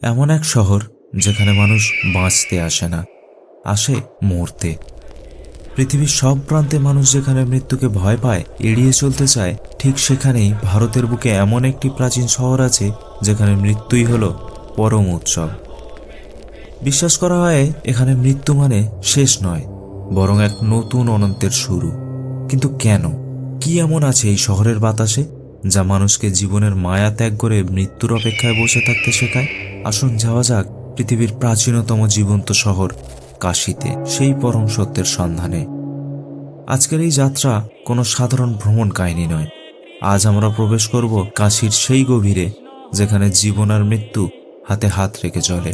এমন এক শহর যেখানে মানুষ বাঁচতে আসে না, আসে মরতে। পৃথিবীর সব প্রান্তে মানুষ যেখানে মৃত্যুকে ভয় পায়, এড়িয়ে চলতে চায়, ঠিক সেখানেই ভারতের বুকে এমন একটি প্রাচীন শহর আছে যেখানে মৃত্যুই হলো পরম উৎসব। বিশ্বাস করা হয় এখানে মৃত্যু মানে শেষ নয়, বরং এক নতুন অনন্তের শুরু। কিন্তু কেন, কি এমন আছে এই শহরের বাতাসে যা মানুষকে জীবনের মায়া ত্যাগ করে মৃত্যুর অপেক্ষায় বসে থাকতে শেখায়? আসুন যাওয়া যাক পৃথিবীর প্রাচীনতম জীবন্ত শহর কাশীতে, সেই পরম সত্যের সন্ধানে। আজকের এই যাত্রা কোনো সাধারণ ভ্রমণ কাহিনী নয়। আজ আমরা প্রবেশ করব কাশীর সেই গভীরে যেখানে জীবন আর মৃত্যু হাতে হাত রেখে চলে।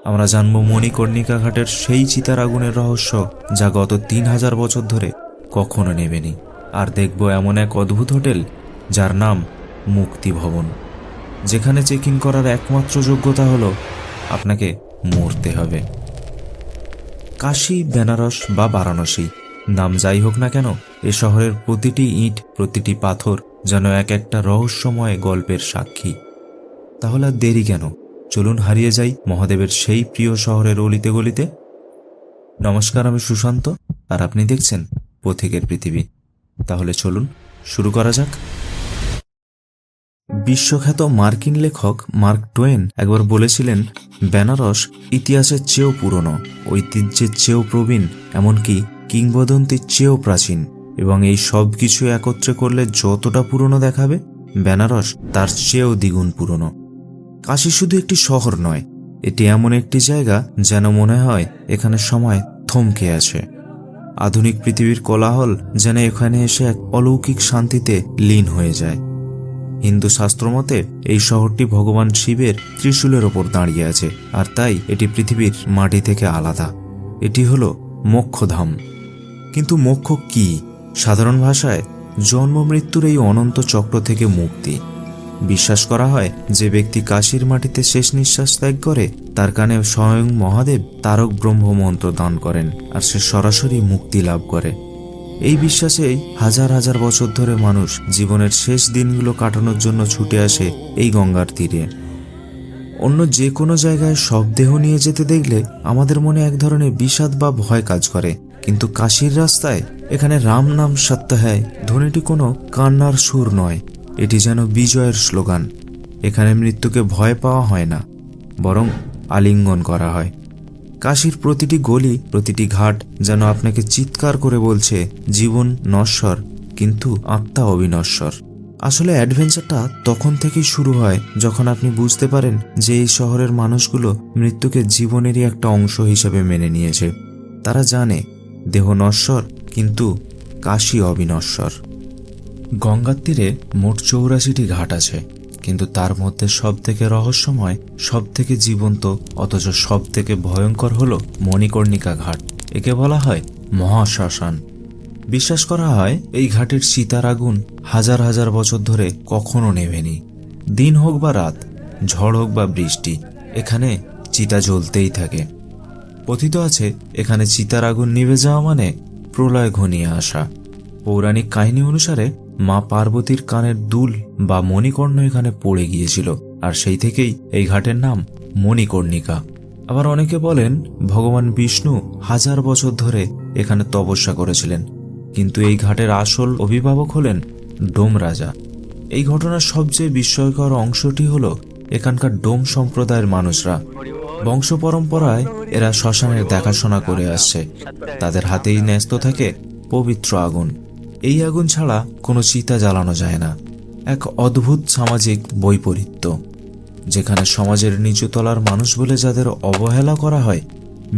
আমরা জানব মণিকর্ণিকা ঘাটের সেই চিতার আগুনের রহস্য যা গত 3000 বছর ধরে কখনো নেবেনি। আর দেখব এমন এক অদ্ভুত হোটেল যার নাম মুক্তি ভবন, যেখানে চেক ইন করার একমাত্র যোগ্যতা হলো আপনাকে মরতে হবে। কাশী, বেনারস বা বারাণসী, নাম যাই হোক না কেন, এ শহরের প্রতিটি ইট, প্রতিটি পাথর যেন এক একটা রহস্যময় গল্পের সাক্ষী। তাহলে আর দেরি কেন, চলুন হারিয়ে যাই মহাদেবের সেই প্রিয় শহরের অলিতে গলিতে। নমস্কার, আমি সুশান্ত, আর আপনি দেখছেন পথিকের পৃথিবী। তাহলে চলুন শুরু করা যাক। বিশ্বখ্যাত মার্কিন লেখক মার্ক টোয়েন একবার বলেছিলেন, বেনারস ইতিহাসের চেয়েও পুরনো, ঐতিহ্যের চেয়েও প্রবীণ, এমনকি কিংবদন্তির চেয়েও প্রাচীন। এবং এই সব কিছু একত্রে করলে যতটা পুরনো দেখাবে, বেনারস তার চেয়েও দ্বিগুণ পুরনো। কাশী শুধু একটি শহর নয়, এটি এমন একটি জায়গা যেন মনে হয় এখানে সময় থমকে আছে। আধুনিক পৃথিবীর কোলাহল যেন এখানে এসে এক অলৌকিক শান্তিতে লীন হয়ে যায়। হিন্দু শাস্ত্র মতে এই শহরটি ভগবান শিবের ত্রিশূলের ওপর দাঁড়িয়ে আছে, আর তাই এটি পৃথিবীর মাটি থেকে আলাদা। এটি হলো মোক্ষধাম। কিন্তু মোক্ষ কি? সাধারণ ভাষায় জন্ম মৃত্যুর এই অনন্ত চক্র থেকে মুক্তি। বিশ্বাস করা হয় যে ব্যক্তি কাশীর মাটিতে শেষ নিঃশ্বাস ত্যাগ করে, তার কানে স্বয়ং মহাদেব তারক ব্রহ্ম মন্ত্র দান করেন, আর সে সরাসরি মুক্তি লাভ করে। এই বিশ্বাসেই হাজার হাজার বছর ধরে মানুষ জীবনের শেষ দিনগুলো কাটানোর জন্য ছুটে আসে এই গঙ্গার তীরে। অন্য যে কোনো জায়গায় সব দেহ নিয়ে যেতে দেখলে আমাদের মনে এক ধরনের বিষাদ বা ভয় কাজ করে, কিন্তু কাশীর রাস্তায় এখানে রাম নাম সত্য হ্যায় ধ্বনিটি কোনো কান্নার সুর নয়, এটি যেন বিজয়ের স্লোগান। এখানে মৃত্যুকে ভয় পাওয়া হয় না, বরং আলিঙ্গন করা হয়। কাশীর প্রতিটি গলি, প্রতিটি ঘাট যেন আপনাকে চিৎকার করে বলছে, জীবন নশ্বর কিন্তু আত্মা অবিনশ্বর। আসলে অ্যাডভেঞ্চারটা তখন থেকেই শুরু হয় যখন আপনি বুঝতে পারেন যে এই শহরের মানুষগুলো মৃত্যুকে জীবনেরই একটা অংশ হিসেবে মেনে নিয়েছে। তারা জানে দেহ নশ্বর, কিন্তু কাশী অবিনশ্বর। গঙ্গার তীরে মোট 84টি ঘাট আছে, কিন্তু তার মধ্যে সবথেকে রহস্যময়, সবথেকে জীবন্ত, অথচ সবথেকে ভয়ঙ্কর হলো মণিকর্ণিকা ঘাট। একে বলা হয় মহাশ্মশান। বিশ্বাস করা হয় এই ঘাটের চিতার আগুন হাজার হাজার বছর ধরে কখনো নেভেনি। দিন হোক বা রাত, ঝড় হোক বা বৃষ্টি, এখানে চিতা জ্বলতেই থাকে। কথিত আছে এখানে চিতার আগুন নিভে যাওয়া মানে প্রলয় ঘনিয়ে আসা। পৌরাণিক কাহিনী অনুসারে মা পার্বতীর কানের দুল বা মণিকর্ণ এখানে পড়ে গিয়েছিল, আর সেই থেকেই এই ঘাটের নাম মণিকর্ণিকা। আবার অনেকে বলেন ভগবান বিষ্ণু হাজার বছর ধরে এখানে তপস্যা করেছিলেন, কিন্তু এই ঘাটের আসল অভিভাবক হলেন ডোম রাজা। এই ঘটনার সবচেয়ে বিস্ময়কর অংশটি হলো এখানকার ডোম সম্প্রদায়ের মানুষরা বংশ পরম্পরায় এরা শ্মশানের দেখাশোনা করে আসছে। তাদের হাতেই ন্যস্ত থাকে পবিত্র আগুন। এই আগুন ছাড়া কোনো চিতা জ্বালানো যায় না। এক অদ্ভুত সামাজিক বৈপরীত্য, যেখানে সমাজের নিচুতলার মানুষ বলে যাদের অবহেলা করা হয়,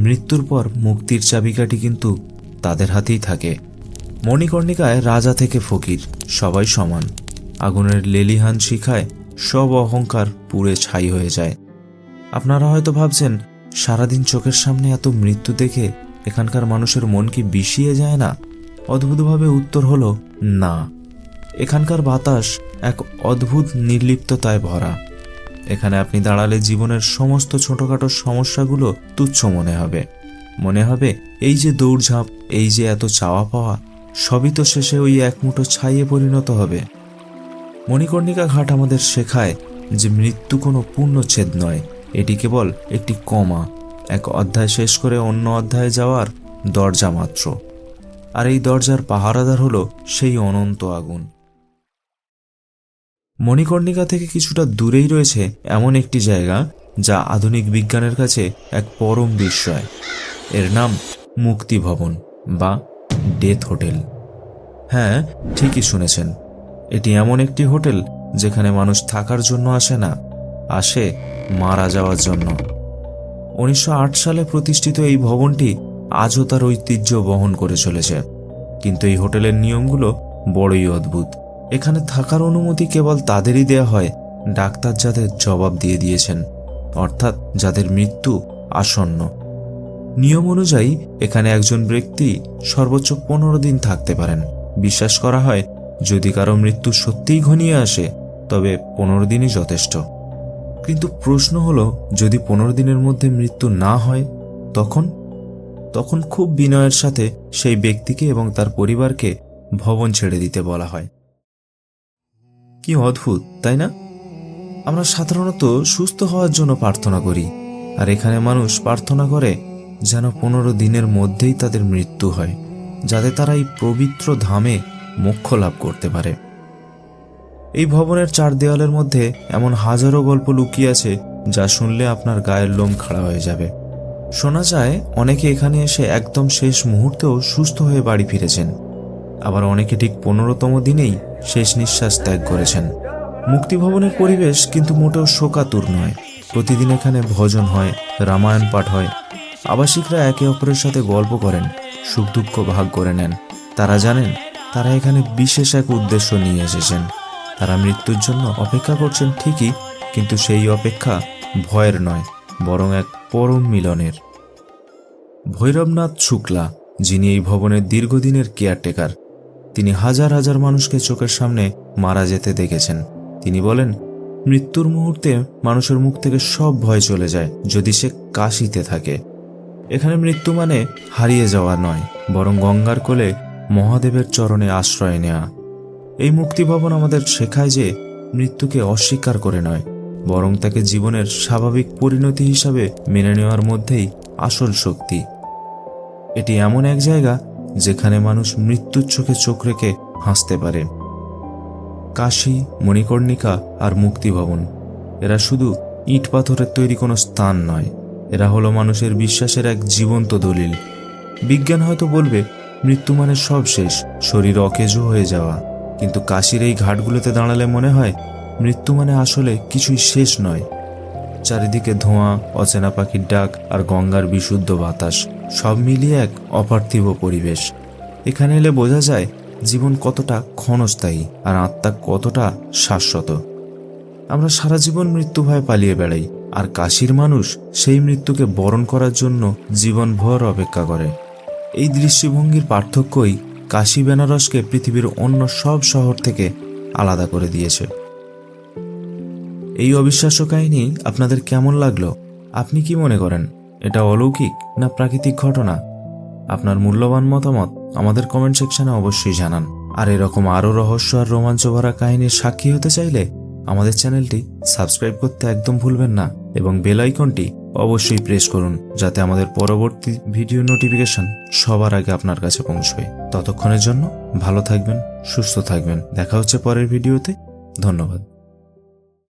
মৃত্যুর পর মুক্তির চাবিকাঠি কিন্তু তাদের হাতেই থাকে। মণিকর্ণিকায় রাজা থেকে ফকির সবাই সমান। আগুনের লেলিহান শিখায় সব অহংকার পুড়ে ছাই হয়ে যায়। আপনারা হয়তো ভাবছেন, সারাদিন চোখের সামনে এত মৃত্যু দেখে এখানকার মানুষের মন কি বিষিয়ে যায় না? অদ্ভুতভাবে উত্তর হলো না। এখানকার বাতাস এক অদ্ভুত নির্লিপ্ততায় ভরা। এখানে আপনি দাঁড়ালে জীবনের সমস্ত ছোটখাটো সমস্যাগুলো তুচ্ছ মনে হবে এই যে দৌড়ঝাঁপ, এই যে এত চাওয়া পাওয়া, সবই তো শেষে ওই এক মুঠো ছাইয়ে পরিণত হবে। মণিকর্ণিকা ঘাট আমাদের শেখায় যে মৃত্যু কোনো পূর্ণচ্ছেদ নয়, এটি কেবল একটি কমা, এক অধ্যায় শেষ করে অন্য অধ্যায়ে যাওয়ার দরজা মাত্র। আর এই দরজার পাহারাদার হলো সেই অনন্ত আগুন। মণিকর্ণিকা থেকে কিছুটা দূরেই রয়েছে এমন একটি জায়গা যা আধুনিক বিজ্ঞানের কাছে এক পরম বিস্ময়। এর নাম মুক্তি ভবন বা ডেথ হোটেল। হ্যাঁ, ঠিকই শুনেছেন, এটি এমন একটি হোটেল যেখানে মানুষ থাকার জন্য আসে না, আসে মারা যাওয়ার জন্য। 1908 সালে প্রতিষ্ঠিত এই ভবনটি আজও তার ঐতিহ্য বহন করে চলেছে। কিন্তু এই হোটেলের নিয়মগুলো বড়ই অদ্ভুত। এখানে থাকার অনুমতি কেবল তাদেরই দেয়া হয় ডাক্তার যাদের জবাব দিয়ে দিয়েছেন, অর্থাৎ যাদের মৃত্যু আসন্ন। নিয়ম অনুযায়ী এখানে একজন ব্যক্তি সর্বোচ্চ 15 দিন থাকতে পারেন। বিশ্বাস করা হয় যদি কারো মৃত্যু সত্যিই ঘনিয়ে আসে তবে 15 দিনই যথেষ্ট। কিন্তু প্রশ্ন হলো, যদি 15 দিনের মধ্যে মৃত্যু না হয় তখন খুব বিনয়ের সাথে সেই ব্যক্তিকে এবং তার পরিবারকে ভবন ছেড়ে দিতে বলা হয়। কি অদ্ভুত, তাই না? আমরা সাধারণত সুস্থ হওয়ার জন্য প্রার্থনা করি, আর এখানে মানুষ প্রার্থনা করে যেন 15 দিনের মধ্যেই তাদের মৃত্যু হয়, যাতে তারা এই পবিত্র ধামে মোক্ষ লাভ করতে পারে। এই ভবনের 4 দেওয়ালের মধ্যে এমন হাজারো গল্প লুকিয়ে আছে যা শুনলে আপনার গায়ের লোম খাড়া হয়ে যাবে। শোনা যায় অনেকে এখানে এসে একদম শেষ মুহূর্তেও সুস্থ হয়ে বাড়ি ফিরেছেন, আবার অনেকে ঠিক 15তম দিনেই শেষ নিঃশ্বাস ত্যাগ করেছেন। মুক্তিভবনের পরিবেশ কিন্তু মোটেও শোকাতুর নয়। প্রতিদিন এখানে ভজন হয়, রামায়ণ পাঠ হয়। আবাসিকরা একে অপরের সাথে গল্প করেন, সুখ দুঃখ ভাগ করে নেন। তারা জানেন তারা এখানে বিশেষ এক উদ্দেশ্য নিয়ে এসেছেন। তারা মৃত্যুর জন্য অপেক্ষা করছেন ঠিকই, কিন্তু সেই অপেক্ষা ভয়ের নয়, বরং এক পরম মিলনের। ভৈরবনাথ শুক্লা, যিনি এই ভবনের দীর্ঘদিনের কেয়ারটেকার, তিনি হাজার হাজার মানুষকে চোখের সামনে মারা যেতে দেখেছেন। তিনি বলেন, মৃত্যুর মুহূর্তে মানুষের মুখ থেকে সব ভয় চলে যায় যদি সে কাশিতে থাকে। এখানে মৃত্যু মানে হারিয়ে যাওয়া নয়, বরং গঙ্গার কোলে মহাদেবের চরণে আশ্রয় নেওয়া। এই মুক্তিভবন আমাদের শেখায় যে মৃত্যুকে অস্বীকার করে নয়, বরং তাকে জীবনের স্বাভাবিক পরিণতি হিসাবে মেনে নেওয়ার মধ্যেই আসল শক্তি। এটি এমন এক জায়গা যেখানে মানুষ মৃত্যুর চোখে চোখ রেখে হাসতে পারে। কাশী, মণিকর্ণিকা আর মুক্তিভবন, এরা শুধু ইট পাথরের তৈরি কোনো স্থান নয়, এরা হলো মানুষের বিশ্বাসের এক জীবন্ত দলিল। বিজ্ঞান হয়তো বলবে মৃত্যু মানে সব শেষ, শরীর অকেজো হয়ে যাওয়া, কিন্তু কাশীর এই ঘাটগুলোতে দাঁড়ালে মনে হয় মৃত্যু মানে আসলে কিছুই শেষ নয়। চারিদিকে ধোঁয়া, অচেনা পাখির ডাক আর গঙ্গার বিশুদ্ধ বাতাস, সব মিলিয়ে এক অপার্থিব পরিবেশ। এখানে এলে বোঝা যায় জীবন কতটা ক্ষণস্থায়ী আর আত্মা কতটা শাশ্বত। আমরা সারা জীবন মৃত্যু ভয়ে পালিয়ে বেড়াই, আর কাশীর মানুষ সেই মৃত্যুকে বরণ করার জন্য জীবনভর অপেক্ষা করে। এই দৃষ্টিভঙ্গির পার্থক্যই কাশী বেনারসকে পৃথিবীর অন্য সব শহর থেকে আলাদা করে দিয়েছে। এই অবিশ্বাস্য কাহিনী আপনাদের কেমন লাগলো? আপনি কি মনে করেন এটা অলৌকিক না প্রাকৃতিক ঘটনা? আপনার মূল্যবান মতামত আমাদের কমেন্ট সেকশনে অবশ্যই জানান। আর এরকম আরও রহস্য আর রোমাঞ্চ ভরা কাহিনীর সাক্ষী হতে চাইলে আমাদের চ্যানেলটি সাবস্ক্রাইব করতে একদম ভুলবেন না, এবং বেল আইকনটি অবশ্যই প্রেস করুন যাতে আমাদের পরবর্তী ভিডিও নোটিফিকেশন সবার আগে আপনার কাছে পৌঁছবে। ততক্ষণের জন্য ভালো থাকবেন, সুস্থ থাকবেন। দেখা হচ্ছে পরের ভিডিওতে। ধন্যবাদ।